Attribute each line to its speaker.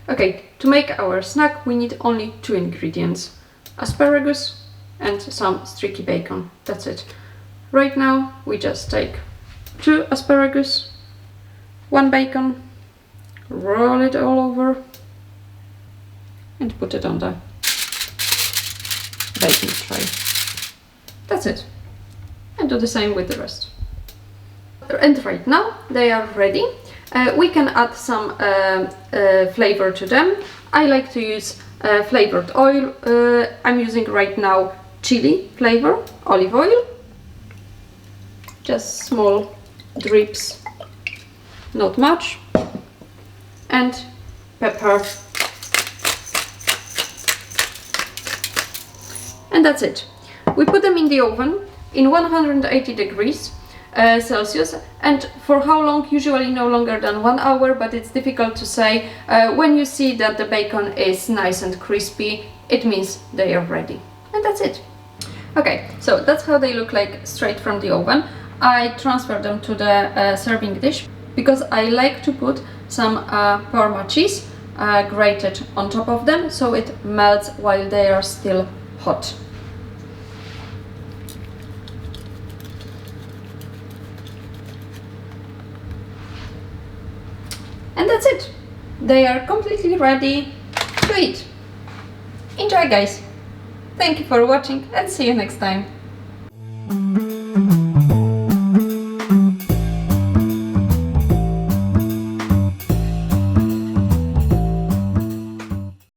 Speaker 1: Okay, to make our snack we need only 2 ingredients. Asparagus and some streaky bacon. That's it. Right now we just take 2 asparagus, 1 bacon, roll it all over and put it on the baking tray. That's it. And do the same with the rest. And right now they are ready. We can add some flavor to them. I like to use flavored oil. I'm using right now chili flavor, olive oil. Just small drips, not much. And pepper. And that's it. We put them in the oven in 180 degrees Celsius, and for how long? Usually no longer than 1 hour, but it's difficult to say. When you see that the bacon is nice and crispy, it means they are ready. And that's it. Okay, so that's how they look like straight from the oven. I transfer them to the serving dish because I like to put some Parma cheese grated on top of them so it melts while they are still hot. And that's it. They are completely ready to eat. Enjoy, guys. Thank you for watching and see you next time.